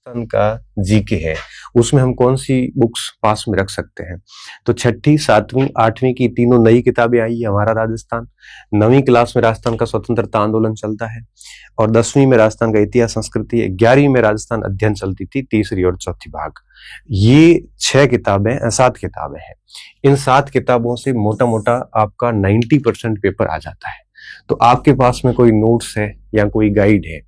राजस्थान का जीके है, उसमें हम कौन सी बुक्स पास में रख सकते हैं? तो छठी, सातवीं, आठवीं की तीनों नई किताबें आई है हमारा राजस्थान। 9वीं क्लास में राजस्थान का स्वतंत्रता आंदोलन चलता है और 10वीं में राजस्थान का इतिहास संस्कृति है। 11वीं में राजस्थान अध्ययन चलती थी, तीसरी और चौथी भाग। ये 7 किताबें हैं। इन 7 किताबों से मोटा मोटा आपका 90% पेपर आ जाता है। तो आपके पास में कोई नोट्स है या कोई गाइड है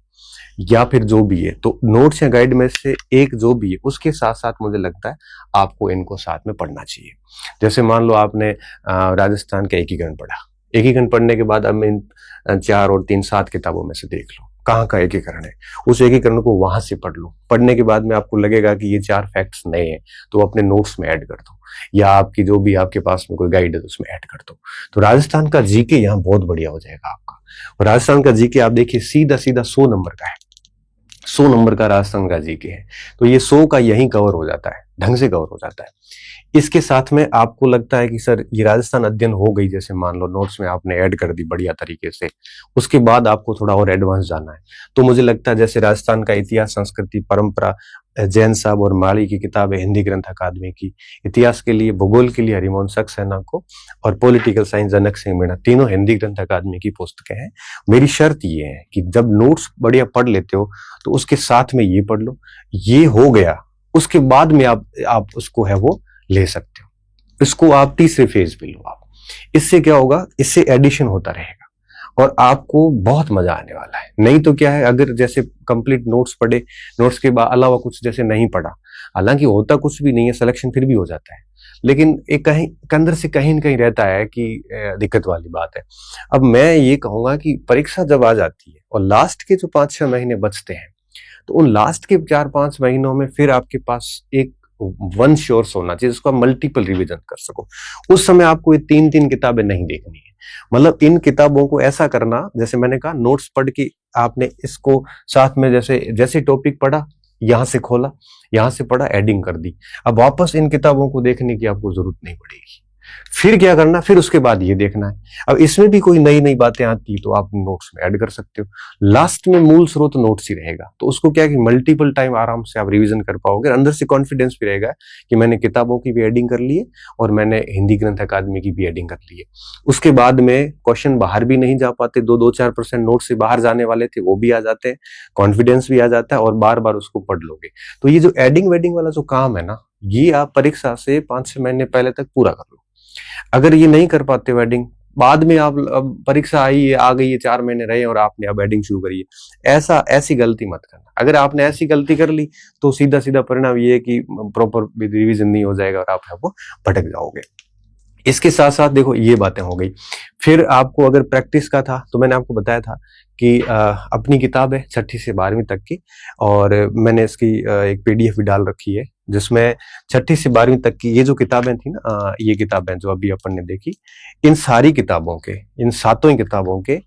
या फिर जो भी है, तो नोट्स या गाइड में से एक जो भी है उसके साथ साथ मुझे लगता है आपको इनको साथ में पढ़ना चाहिए। जैसे मान लो आपने राजस्थान का एकीकरण पढ़ा, एकीकरण पढ़ने के बाद अब इन 4 और 3 7 किताबों में से देख लो कहाँ का एकीकरण है, उस एकीकरण को वहां से पढ़ लो। पढ़ने के बाद में आपको लगेगा कि ये 4 फैक्ट्स नए हैं तो अपने नोट्स में ऐड कर दो, या आपकी जो भी आपके पास में कोई गाइड है तो उसमें ऐड कर दो। तो राजस्थान का जीके यहाँ बहुत बढ़िया हो जाएगा आपका। और राजस्थान का जीके आप देखिए सीधा सीधा 100 नंबर का है, 100 नंबर का राजस्थान का जीके है। तो ये 100 का यही कवर हो जाता है, ढंग से कवर हो जाता है। इसके साथ में आपको लगता है कि सर ये राजस्थान अध्ययन हो गई, जैसे मान लो नोट्स में आपने ऐड कर दी बढ़िया तरीके से, उसके बाद आपको थोड़ा और एडवांस जाना है, तो मुझे लगता है जैसे राजस्थान का इतिहास संस्कृति परंपरा जैन साहब और माली की किताब है हिंदी ग्रंथ अकादमी की, इतिहास के लिए भूगोल के लिए हरिमोहन सक्सेना को, और पॉलिटिकल साइंस जनक सिंह मीणा, तीनों हिंदी ग्रंथ अकादमी की पुस्तकें हैं। मेरी शर्त ये है कि जब नोट्स बढ़िया पढ़ लेते हो तो उसके साथ में ये पढ़ लो, ये हो गया उसके बाद में आप उसको है वो ले सकते हो, इसको आप तीसरे फेज पे लो आप। इससे क्या होगा, इससे एडिशन होता रहेगा और आपको बहुत मजा आने वाला है। नहीं तो क्या है, अगर जैसे कंप्लीट नोट्स पढ़े, नोट्स के बाद अलावा कुछ जैसे नहीं पढ़ा, हालांकि होता कुछ भी नहीं है, सिलेक्शन फिर भी हो जाता है, लेकिन एक कहीं अंदर से कहीं न कहीं रहता है कि दिक्कत वाली बात है। अब मैं ये कहूंगा कि परीक्षा जब आ जाती है और लास्ट के जो 5-6 महीने बचते हैं, तो उन लास्ट के 4-5 महीनों में फिर आपके पास एक वन सोर्स होना चाहिए जिसको आप मल्टीपल रिवीजन कर सको। उस समय आपको ये 3-3 किताबें नहीं देखनी है, मतलब इन किताबों को ऐसा करना, जैसे मैंने कहा नोट्स पढ़ के आपने इसको साथ में जैसे जैसे टॉपिक पढ़ा यहां से खोला, यहां से पढ़ा, एडिंग कर दी। अब वापस इन किताबों को देखने की आपको जरूरत नहीं पड़ेगी। फिर क्या करना, फिर उसके बाद ये देखना है। अब इसमें भी कोई नई नई बातें आती तो आप नोट्स में ऐड कर सकते हो। लास्ट में मूल स्रोत नोट्स ही रहेगा, तो उसको क्या है कि मल्टीपल टाइम आराम से आप रिवीजन कर पाओगे। अंदर से कॉन्फिडेंस भी रहेगा कि मैंने किताबों की भी एडिंग कर ली है और मैंने हिंदी ग्रंथ अकादमी की भी एडिंग कर ली है। उसके बाद में क्वेश्चन बाहर भी नहीं जा पाते, 2-4% नोट से बाहर जाने वाले थे वो भी आ जाते हैं, कॉन्फिडेंस भी आ जाता है और बार बार उसको पढ़ लोगे। तो ये जो एडिंग वेडिंग वाला जो काम है ना, ये आप परीक्षा से 5-6 महीने पहले तक पूरा कर लो। अगर ये नहीं कर पाते वेडिंग, बाद में आप अब परीक्षा आई है, आ गई है, 4 महीने रहे और आपने अब वेडिंग शुरू करी है, ऐसी गलती मत करना। अगर आपने ऐसी गलती कर ली तो सीधा सीधा परिणाम ये है कि प्रॉपर रिवीजन नहीं हो जाएगा और आप वो भटक जाओगे। इसके साथ साथ देखो ये बातें हो गई। फिर आपको अगर प्रैक्टिस का था तो मैंने आपको बताया था कि अपनी किताब है 6ठी से 12वीं तक की, और मैंने इसकी एक पीडीएफ भी डाल रखी है जिसमें 6ठी से 12वीं तक की ये जो किताबें थी ना, ये किताबें जो अभी अपन ने देखी, इन सारी किताबों के, इन 7 किताबों के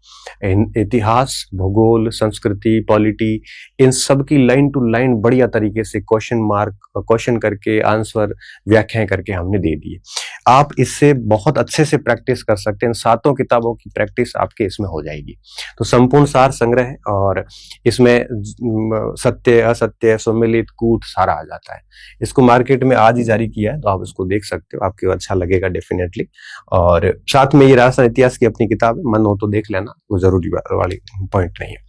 इतिहास, भूगोल, संस्कृति, पॉलिटी, इन सब की लाइन टू लाइन बढ़िया तरीके से क्वेश्चन करके आंसर व्याख्याएं करके हमने दे दिए। आप इससे बहुत अच्छे से प्रैक्टिस कर सकते हैं। इन 7 किताबों की प्रैक्टिस आपके इसमें हो जाएगी। तो संपूर्ण सार संग्रह है और इसमें सत्य, असत्य, सुमेलित, कूट सारा आ जाता है। इसको मार्केट में आज ही जारी किया है तो आप इसको देख सकते हो, आपको अच्छा लगेगा डेफिनेटली। और साथ में ये राजस्थान इतिहास की अपनी किताब है, मन हो तो देख लेना, वो जरूरी वाली पॉइंट नहीं है।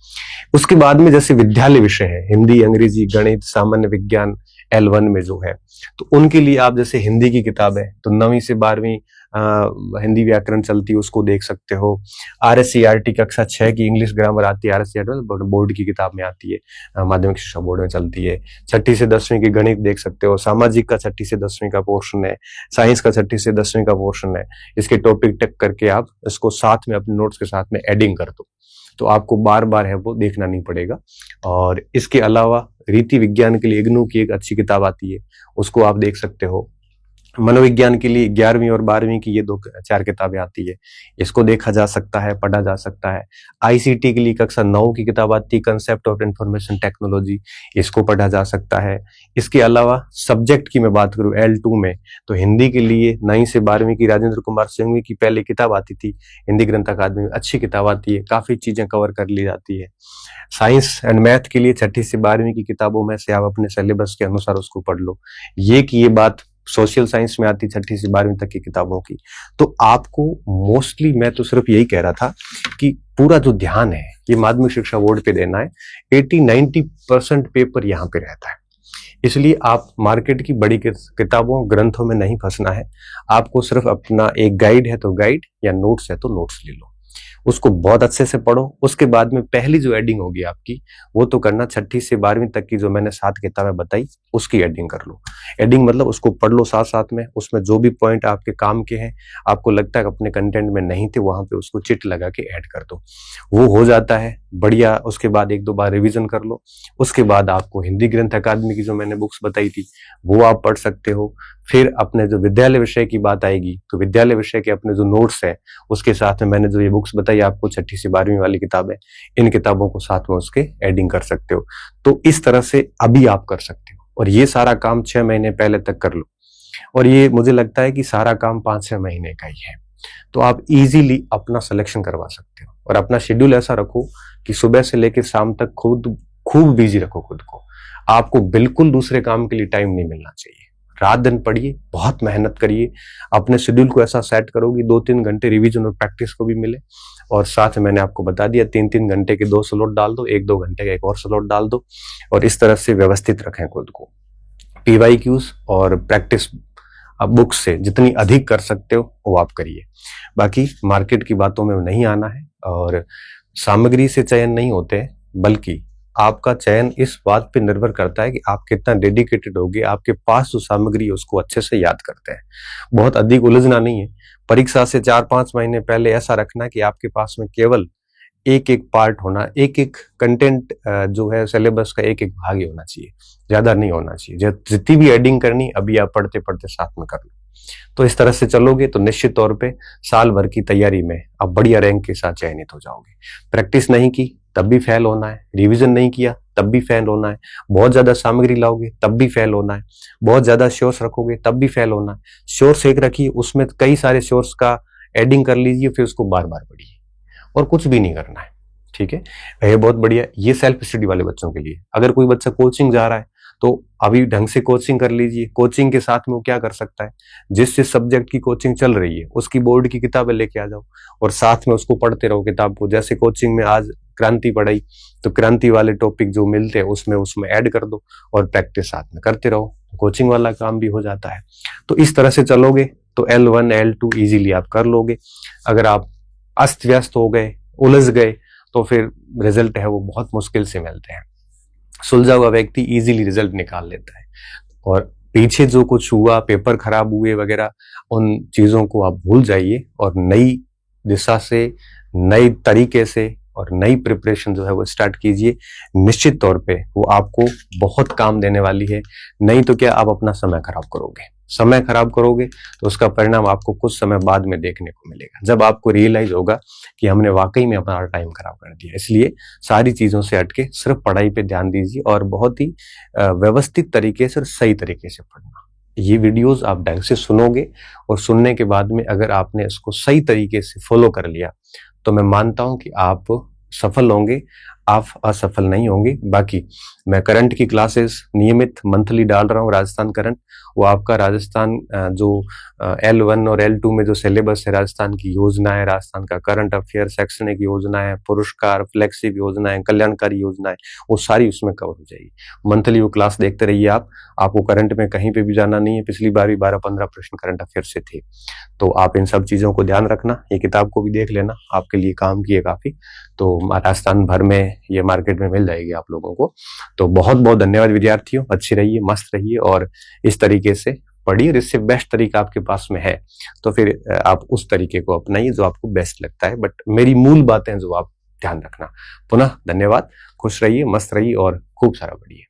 उसके बाद में जैसे विद्यालय विषय है, हिंदी, अंग्रेजी, गणित, सामान्य विज्ञान L1 में जो है, तो उनके लिए आप जैसे हिंदी की किताब है तो 9वीं से 12वीं हिंदी व्याकरण चलती है, उसको देख सकते हो। RSCRT कक्षा 6 की इंग्लिश ग्रामर आती है, RSCRT बोर्ड की किताब में आती है, माध्यमिक शिक्षा बोर्ड में चलती है। 6ठी से 10वीं की गणित देख सकते हो, सामाजिक का 6ठी से 10वीं का पोर्शन है, साइंस का 6ठी से 10वीं का पोर्शन है। इसके टॉपिक टेक करके आप इसको साथ में अपने नोट्स के साथ में एडिंग कर दो, तो आपको बार बार है वो देखना नहीं पड़ेगा। और इसके अलावा रीति विज्ञान के लिए इग्नू की एक अच्छी किताब आती है, उसको आप देख सकते हो। मनोविज्ञान के लिए 11वीं और 12वीं की ये 2-4 किताबें आती है, इसको देखा जा सकता है, पढ़ा जा सकता है। आईसीटी के लिए कक्षा 9 की किताब आती है, कंसेप्ट ऑफ इंफॉर्मेशन टेक्नोलॉजी, इसको पढ़ा जा सकता है। इसके अलावा सब्जेक्ट की मैं बात करूं L2 में, तो हिंदी के लिए 9 से 12वीं की राजेंद्र कुमार सिंघवी की पहले किताब आती थी, हिंदी ग्रंथ अकादमी में अच्छी किताब आती है, काफी चीजें कवर कर ली जाती है। साइंस एंड मैथ के लिए 6ठी से 12वीं की किताबों में से आप अपने सिलेबस के अनुसार उसको पढ़ लो। ये बात सोशल साइंस में आती 6ठी से 12वीं तक की किताबों की। तो आपको मोस्टली मैं तो सिर्फ यही कह रहा था कि पूरा जो ध्यान है ये माध्यमिक शिक्षा बोर्ड पे देना है। 80-90% पेपर यहाँ पे रहता है, इसलिए आप मार्केट की बड़ी किताबों ग्रंथों में नहीं फंसना है। आपको सिर्फ अपना एक गाइड है तो गाइड, या नोट्स है तो नोट्स ले लो, उसको बहुत अच्छे से पढ़ो। उसके बाद में पहली जो एडिंग होगी आपकी वो तो करना 6ठी से 12वीं तक की जो मैंने 7 किताबें बताई उसकी एडिंग कर लो। एडिंग मतलब उसको पढ़ लो साथ साथ में, उसमें जो भी पॉइंट आपके काम के हैं, आपको लगता है अपने कंटेंट में नहीं थे, वहां पे उसको चिट लगा के ऐड कर दो, वो हो जाता है बढ़िया। उसके बाद 1-2 बार रिविजन कर लो। उसके बाद आपको हिंदी ग्रंथ अकादमी की जो मैंने बुक्स बताई थी वो आप पढ़ सकते हो। फिर अपने जो विद्यालय विषय की बात आएगी तो विद्यालय विषय के अपने जो नोट्स है उसके साथ में मैंने जो ये बुक्स बताई आपको 6ठी से 12वीं वाली किताबें, इन किताबों को साथ में उसके एडिंग कर सकते हो। तो इस तरह से अभी आप कर सकते हो, और ये सारा काम 6 महीने पहले तक कर लो, और ये मुझे लगता है कि सारा काम 5-6 महीने का ही है। तो आप इजीली अपना सिलेक्शन करवा सकते हो, और अपना शेड्यूल ऐसा रखो कि सुबह से लेकर शाम तक खुद खूब बिजी रखो खुद को। आपको बिल्कुल दूसरे काम के लिए टाइम नहीं मिलना चाहिए। रात दिन पढ़िए, बहुत मेहनत करिए, अपने शेड्यूल को ऐसा सेट करो कि 2-3 घंटे रिवीजन और प्रैक्टिस को भी मिले, और साथ में मैंने आपको बता दिया 3-3 घंटे के 2 स्लॉट डाल दो, 1-2 घंटे का एक और स्लॉट डाल दो, और इस तरह से व्यवस्थित रखें खुद को। PYQs और प्रैक्टिस आप बुक्स से जितनी अधिक कर सकते हो वो आप करिए। बाकी मार्केट की बातों में नहीं आना है, और सामग्री से चयन नहीं होते, बल्कि आपका चयन इस बात पे निर्भर करता है कि आप कितना डेडिकेटेड होगे, आपके पास जो सामग्री है उसको अच्छे से याद करते हैं। बहुत अधिक उलझना नहीं है। परीक्षा से 4-5 महीने पहले ऐसा रखना कि आपके पास में केवल एक पार्ट होना, एक कंटेंट जो है सिलेबस का एक भाग ही होना चाहिए, ज्यादा नहीं होना चाहिए। जितनी भी एडिंग करनी अभी आप पढ़ते पढ़ते साथ में कर लो। तो इस तरह से चलोगे तो निश्चित तौर पे साल भर की तैयारी में आप बढ़िया रैंक के साथ चयनित हो जाओगे। प्रैक्टिस नहीं की तब भी फेल होना है, रिवीजन नहीं किया तब भी फेल होना है, बहुत ज्यादा सामग्री लाओगे तब भी फेल होना है, बहुत ज्यादा सोर्स रखोगे तब भी फेल होना है। सोर्स एक रखिए, उसमें कई सारे सोर्स का एडिंग कर लीजिए, फिर उसको बार बार पढ़िए, और कुछ भी नहीं करना है। ठीक है, ये बहुत बढ़िया। ये सेल्फ स्टडी वाले बच्चों के लिए। अगर कोई बच्चा कोचिंग जा रहा है तो अभी ढंग से कोचिंग कर लीजिए। कोचिंग के साथ में वो क्या कर सकता है, जिस जिस सब्जेक्ट की कोचिंग चल रही है उसकी बोर्ड की किताबें लेके आ जाओ, और साथ में उसको पढ़ते रहो किताब को। जैसे कोचिंग में आज क्रांति पढ़ाई, तो क्रांति वाले टॉपिक जो मिलते हैं उसमें ऐड कर दो, और प्रैक्टिस साथ में करते रहो, कोचिंग वाला काम भी हो जाता है। तो इस तरह से चलोगे तो L1 L2 इजीली आप कर लोगे। अगर आप अस्त व्यस्त हो गए, उलझ गए, तो फिर रिजल्ट है वो बहुत मुश्किल से मिलते हैं। सुलझा हुआ व्यक्ति इजीली रिजल्ट निकाल लेता है, और पीछे जो कुछ हुआ, पेपर खराब हुए वगैरह, उन चीजों को आप भूल जाइए, और नई दिशा से, नई तरीके से और नई प्रिपरेशन जो है वो स्टार्ट कीजिए। निश्चित तौर पे वो आपको बहुत काम देने वाली है। नहीं तो क्या, आप अपना समय खराब करोगे। समय खराब करोगे तो उसका परिणाम आपको कुछ समय बाद में देखने को मिलेगा, जब आपको रियलाइज होगा कि हमने वाकई में अपना टाइम खराब कर दिया। इसलिए सारी चीजों से हटके सिर्फ पढ़ाई पे ध्यान दीजिए, और बहुत ही व्यवस्थित तरीके से और सही तरीके से पढ़ना। ये वीडियोस आप ढंग से सुनोगे, और सुनने के बाद में अगर आपने इसको सही तरीके से फॉलो कर लिया तो मैं मानता हूं कि आप सफल होंगे, आप असफल नहीं होंगे। बाकी मैं करंट की क्लासेस नियमित मंथली डाल रहा हूँ, राजस्थान करंट। वो आपका राजस्थान जो L1 और L2 में जो सिलेबस है, राजस्थान की योजना है, राजस्थान का करंट अफेयर, शैक्षणिक योजना है, पुरस्कार, फ्लेक्सिब योजना है, कल्याणकारी योजना है, वो सारी उसमें कवर हो जाएगी। मंथली वो क्लास देखते रहिए आप। आपको करंट में कहीं पे भी जाना नहीं है। पिछली बार भी 12-15 प्रश्न करंट अफेयर से थे। तो आप इन सब चीजों को ध्यान रखना। ये किताब को भी देख लेना, आपके लिए काम की है काफी। तो राजस्थान भर में ये मार्केट में मिल जाएगी आप लोगों को। तो बहुत बहुत धन्यवाद विद्यार्थियों। अच्छे रहिए, मस्त रहिए, और इस तरीके से पढ़िए। और इससे बेस्ट तरीका आपके पास में है तो फिर आप उस तरीके को अपनाइए जो आपको बेस्ट लगता है। बट मेरी मूल बातें जो आप ध्यान रखना। पुनः धन्यवाद। खुश रहिए, मस्त रहिए, और खूब सारा पढ़िए।